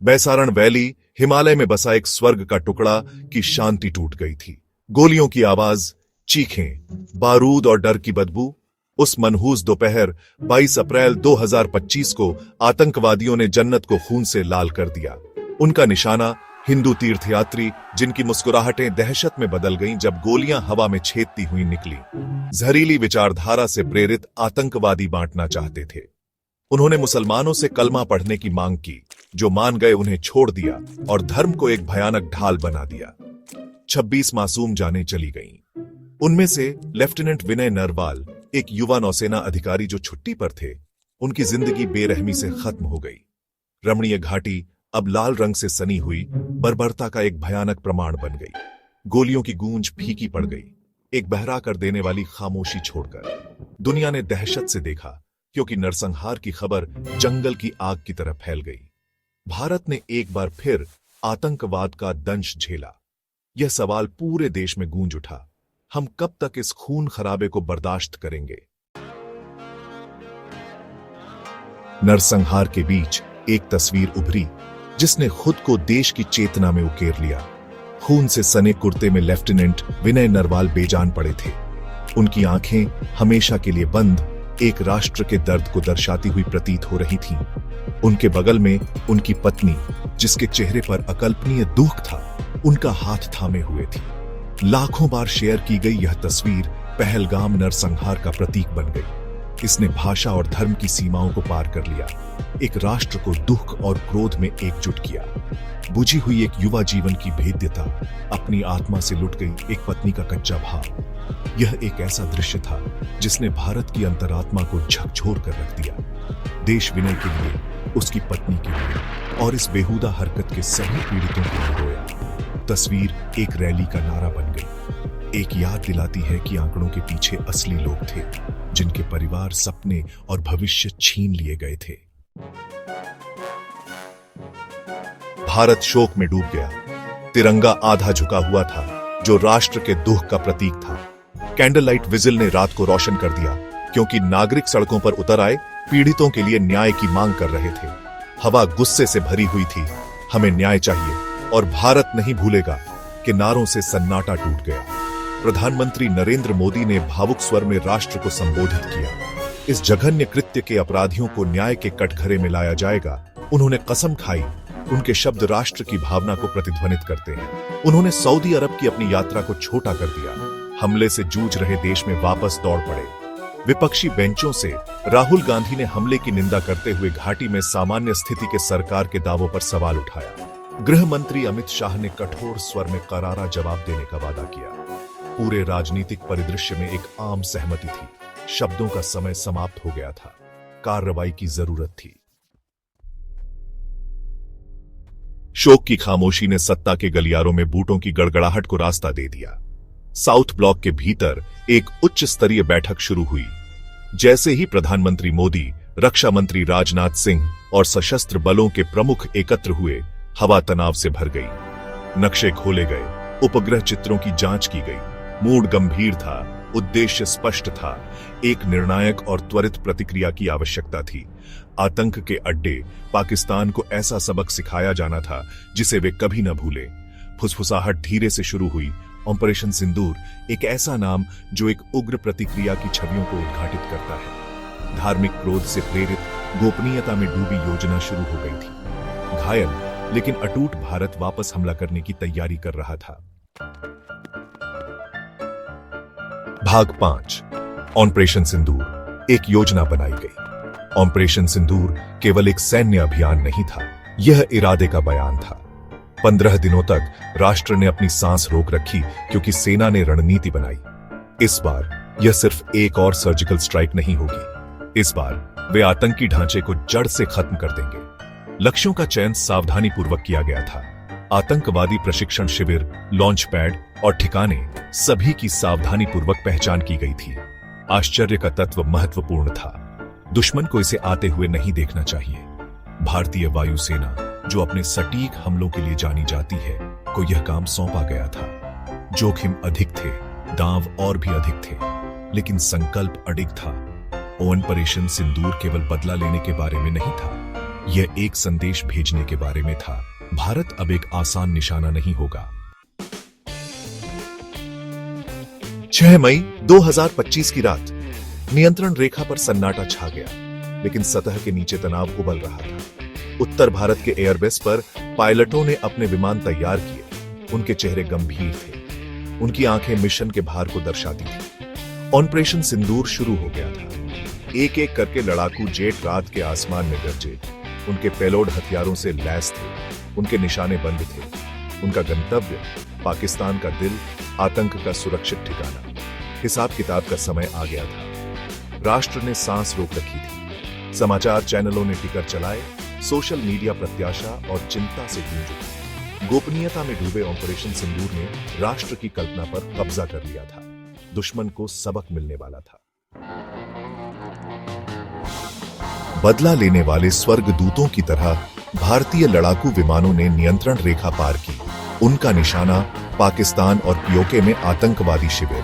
बैसारण valley, Himalaya में बसा एक स्वर्ग का टुकड़ा की शांति टूट गई थी। गोलियों की आवाज, चीखें, बारूद और डर की बदबू। उस मनहूस दोपहर 22 अप्रैल 2025 को आतंकवादियों ने जन्नत को खून से लाल कर दिया। उनका निशाना हिंदू तीर्थयात्री, जिनकी मुस्कुराहटें दहशत में बदल गईं जब गोलियां हवा में छेदती हुई निकली। जहरीली विचारधारा से प्रेरित आतंकवादी बांटना चाहते थे। उन्होंने मुसलमानों से कलमा पढ़ने की मांग की, जो मान गए उन्हें छोड़ दिया और धर्म को एक भयानक ढाल बना दिया। 26 मासूम जानें चली गईं। उनमें से लेफ्टिनेंट विनय नरवाल, एक युवा नौसेना अधिकारी जो छुट्टी पर थे, उनकी जिंदगी बेरहमी से खत्म हो गई। रमणीय घाटी अब लाल रंग से सनी हुई बर्बरता का एक भयानक प्रमाण बन गई। गोलियों की गूंज फीकी पड़ गई, एक बहरा कर देने वाली खामोशी छोड़कर। दुनिया ने दहशत से देखा, क्योंकि नरसंहार की खबर जंगल की आग की तरह फैल गई। भारत ने एक बार फिर आतंकवाद का दंश झेला। यह सवाल पूरे देश में गूंज उठा, हम कब तक इस खून खराबे को बर्दाश्त करेंगे? नरसंहार के बीच एक तस्वीर उभरी, जिसने खुद को देश की चेतना में उकेर लिया। खून से सने कुर्ते में लेफ्टिनेंट विनय नरवाल बेजान पड़े थे। उनकी आंखें हमेशा के लिए बंद, एक राष्ट्र के दर्द को दर्शाती हुई प्रतीत हो रही थीं। उनके बगल में उनकी पत्नी, जिसके चेहरे पर अकल्पनीय दुख था, उनका हाथ थामे हुए थी। लाखों बार शेयर की गई यह तस्वीर पहलगाम नरसंहार का प्रतीक बन गई। इसने भाषा और धर्म की सीमाओं को पार कर लिया, एक राष्ट्र को दुख और क्रोध में एकजुट किया। बुझी हुई एक युवा जीवन की भेद्यता, अपनी आत्मा से लुट गई एक पत्नी का कच्चा भाव। यह एक ऐसा दृश्य था जिसने भारत की अंतरात्मा को झकझोर कर रख दिया। देश विनय के लिए, उसकी पत्नी के लिए और इस बेहुदा हरकत के सभी पीड़ितों के लिए रोया। तस्वीर एक रैली का नारा बन गई, एक याद दिलाती है कि आंकड़ों के पीछे असली लोग थे, जिनके परिवार, सपने और भविष्य छीन लिए गए थे। भारत शोक में डूब गया। तिरंगा आधा झुका हुआ था, जो राष्ट्र के दुख का प्रतीक था। कैंडल लाइट विजिल ने रात को रोशन कर दिया, क्योंकि नागरिक सड़कों पर उतर आए, पीड़ितों के लिए न्याय की मांग कर रहे थे। हवा गुस्से से भरी हुई थी, हमें न्याय चाहिए, और भारत नहीं भूलेगा कि नारों से सन्नाटा टूट गया। प्रधानमंत्री नरेंद्र मोदी ने भावुक स्वर में राष्ट्र को संबोधित किया। इस जघन्य कृत्य के अपराधियों को न्याय के कटघरे में लाया जाएगा। उन्होंने कसम खाई। उनके शब्द राष्ट्र की भावना को प्रतिध्वनित करते हैं। उन्होंने सऊदी अरब की अपनी यात्रा को छोटा कर दिया। हमले से जूझ रहे देश में वापस दौड़ पड़े। विपक्षी बेंचों से राहुल गांधी ने हमले की निंदा करते हुए घाटी में सामान्य स्थिति के सरकार के दावों पर सवाल उठाया। गृह मंत्री अमित शाह ने कठोर स्वर में करारा जवाब देने का वादा किया। पूरे राजनीतिक परिदृश्य में एक आम सहमति थी, शब्दों का समय समाप्त हो गया था, कार्रवाई की जरूरत थी। शोक की खामोशी ने सत्ता के गलियारों में बूटों की गड़गड़ाहट को रास्ता दे दिया। साउथ ब्लॉक के भीतर एक उच्च स्तरीय बैठक शुरू हुई। जैसे ही प्रधानमंत्री मोदी, रक्षा मंत्री राजनाथ सिंह और सशस्त्र बलों के प्रमुख एकत्र हुए, हवा तनाव से भर गई। नक्शे खोले गए, उपग्रह चित्रों की जांच की गई। मूड गंभीर था, उद्देश्य स्पष्ट था, एक निर्णायक और त्वरित प्रतिक्रिया की आवश्यकता थी। आतंक के अड्डे, पाकिस्तान को ऐसा सबक सिखाया जाना था जिसे वे कभी न भूले। फुसफुसाहट धीरे से शुरू हुई। ऑपरेशन सिंदूर, एक ऐसा नाम जो एक उग्र प्रतिक्रिया की छवियों को उद्घाटित करता है। धार्मिक क्रोध से प्रेरित, गोपनीयता में डूबी योजना शुरू हो गई थी। घायल लेकिन अटूट भारत वापस हमला करने की तैयारी कर रहा था। भाग 5, ऑपरेशन सिंदूर। एक योजना बनाई गई। ऑपरेशन सिंदूर केवल एक सैन्य अभियान नहीं था, यह इरादे का बयान था। 15 दिनों तक राष्ट्र ने अपनी सांस रोक रखी, क्योंकि सेना ने रणनीति बनाई। इस बार यह सिर्फ एक और सर्जिकल स्ट्राइक नहीं होगी। इस बार वे आतंकी ढांचे को जड़ से खत्म कर देंगे। लक्ष्यों का चयन सावधानी पूर्वक किया गया था। आतंकवादी प्रशिक्षण शिविर, लॉन्च पैड और ठिकाने, सभी की सावधानी पूर्वक पहचान की गई थी। आश्चर्य का तत्व महत्वपूर्ण था। दुश्मन को इसे आते हुए नहीं देखना चाहिए। भारतीय वायुसेना, जो अपने सटीक हमलों के लिए जानी जाती है, को यह काम सौंपा गया था। जोखिम अधिक थे, दांव और भी अधिक थे, लेकिन संकल्प अडिग था। ऑपरेशन सिंदूर केवल बदला लेने के बारे में नहीं था, यह एक संदेश भेजने के बारे में था। भारत अब एक आसान निशाना नहीं होगा। 6 मई 2025 की रात नियंत्रण रेखा पर सन्नाटा छा गया, लेकिन सतह के नीचे तनाव उबल रहा था। उत्तर भारत के एयरबेस पर पायलटों ने अपने विमान तैयार किए। उनके चेहरे गंभीर थे, उनकी आंखें मिशन के भार को दर्शाती थी। ऑपरेशन सिंदूर शुरू हो गया था। एक एक करके लड़ाकू जेट रात के आसमान में गरजे। उनके पेलोड हथियारों से लैस थे, उनके निशाने बंद थे। उनका गंतव्य पाकिस्तान का दिल, आतंक का सुरक्षित ठिकाना। हिसाब किताब का समय आ गया था। राष्ट्र ने सांस रोक रखी थी। समाचार चैनलों ने टिकर चलाए, सोशल मीडिया प्रत्याशा और चिंता से गूंज उठी। गोपनीयता में डूबे ऑपरेशन सिंदूर ने राष्ट्र की कल्पना पर कब्जा कर लिया था। दुश्मन को सबक मिलने वाला था। बदला लेने वाले स्वर्गदूतों की तरह भारतीय लड़ाकू विमानों ने नियंत्रण रेखा पार की। उनका निशाना पाकिस्तान और पीओके में आतंकवादी शिविर,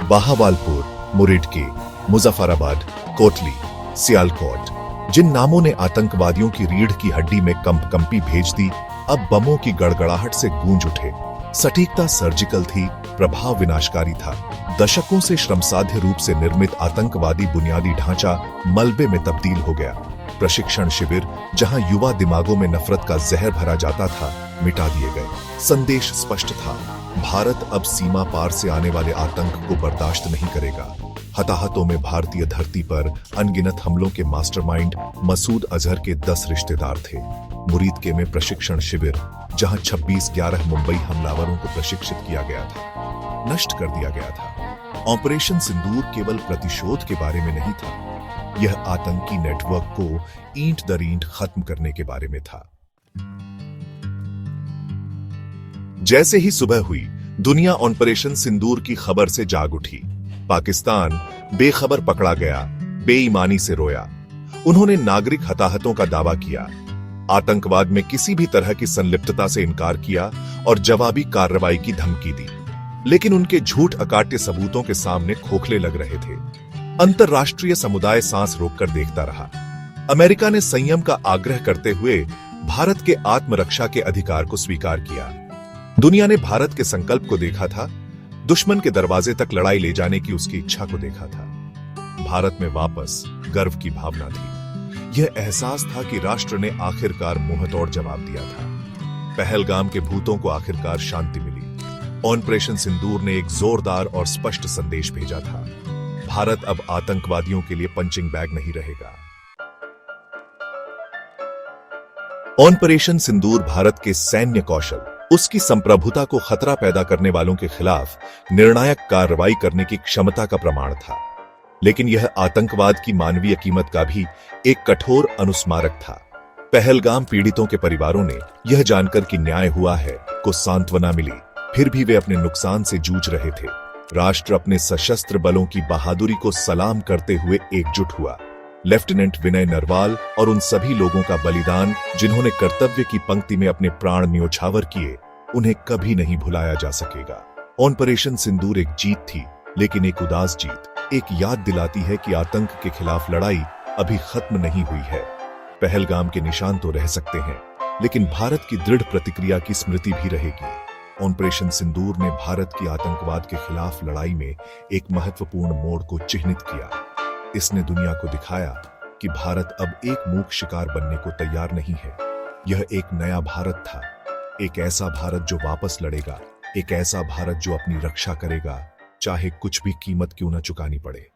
बहावालपुर, मुरिडके, मुजफ्फराबाद, कोटली, सियालकोट, जिन नामों ने आतंकवादियों की रीढ़ की हड्डी में कंपकंपी भेज दी, अब बमों की गड़गड़ाहट से गूंज उठे। सटीकता सर्जिकल थी, प्रभाव विनाशकारी था। दशकों से श्रमसाध्य रूप से निर्मित आतंकवादी बुनियादी ढांचा मलबे में तब्दील हो गया। प्रशिक्षण शिविर, जहां युवा दिमागों में नफरत का जहर भरा जाता था, मिटा दिए गए। संदेश स्पष्ट था, भारत अब सीमा पार से आने वाले आतंक को बर्दाश्त नहीं करेगा। हताहतों में भारतीय धरती पर अनगिनत हमलों के मास्टरमाइंड मसूद अजहर के 10 रिश्तेदार थे। मुरीदके में प्रशिक्षण शिविर, जहां 26/11 मुंबई हमलावरों को प्रशिक्षित किया गया था, नष्ट कर दिया गया था। ऑपरेशन सिंदूर केवल प्रतिशोध के बारे में नहीं था, यह आतंकी नेटवर्क को ईंट दर ईंट खत्म करने के बारे में था। जैसे ही सुबह हुई, दुनिया ऑपरेशन सिंदूर की खबर से जाग उठी। पाकिस्तान बेखबर पकड़ा गया, बेईमानी से रोया। उन्होंने नागरिक हताहतों का दावा किया, आतंकवाद में किसी भी तरह की संलिप्तता से इनकार किया और जवाबी कार्रवाई की धमकी दी। लेकिन उनके झूठ अकाट्य सबूतों के सामने खोखले लग रहे थे। अंतरराष्ट्रीय समुदाय सांस रोककर देखता रहा। अमेरिका ने संयम का आग्रह करते हुए भारत के आत्मरक्षा के अधिकार को स्वीकार किया। दुनिया ने भारत के संकल्प को देखा था, दुश्मन के दरवाजे तक लड़ाई ले जाने की उसकी इच्छा को देखा था। भारत में वापस गर्व की भावना थी। यह एहसास था कि राष्ट्र ने आखिरकार मुंहतोड़ जवाब दिया था। पहलगाम के भूतों को आखिरकार शांति मिली। ऑपरेशन सिंदूर ने एक जोरदार और स्पष्ट संदेश भेजा था, भारत अब आतंकवादियों के लिए पंचिंग बैग नहीं रहेगा। ऑपरेशन सिंदूर भारत के सैन्य कौशल, उसकी संप्रभुता को खतरा पैदा करने वालों के खिलाफ निर्णायक कार्रवाई करने की क्षमता का प्रमाण था। लेकिन यह आतंकवाद की मानवीय कीमत का भी एक कठोर अनुस्मारक था। पहलगाम पीड़ितों के परिवारों ने यह जानकर कि न्याय हुआ है को सांत्वना मिली, फिर भी वे अपने नुकसान से जूझ रहे थे। राष्ट्र अपने सशस्त्र बलों की बहादुरी को सलाम करते हुए एकजुट हुआ। लेफ्टिनेंट विनय नरवाल और उन सभी लोगों का बलिदान जिन्होंने कर्तव्य की पंक्ति में अपने प्राण न्योछावर किए, उन्हें कभी नहीं भुलाया जा सकेगा। ऑपरेशन सिंदूर एक जीत थी, लेकिन एक उदास जीत, एक याद दिलाती है कि आतंक के खिलाफ लड़ाई अभी खत्म नहीं हुई है। पहलगाम के निशान तो रह सकते हैं, लेकिन भारत की दृढ़ प्रतिक्रिया की स्मृति भी रहेगी। ऑपरेशन सिंदूर ने भारत की आतंकवाद के खिलाफ लड़ाई में एक महत्वपूर्ण मोड़ को चिह्नित किया। इसने दुनिया को दिखाया कि भारत अब एक मूक शिकार बनने को तैयार नहीं है। यह एक नया भारत था, एक ऐसा भारत जो वापस लड़ेगा, एक ऐसा भारत जो अपनी रक्षा करेगा, चाहे कुछ भी कीमत क्यों न चुकानी पड़े।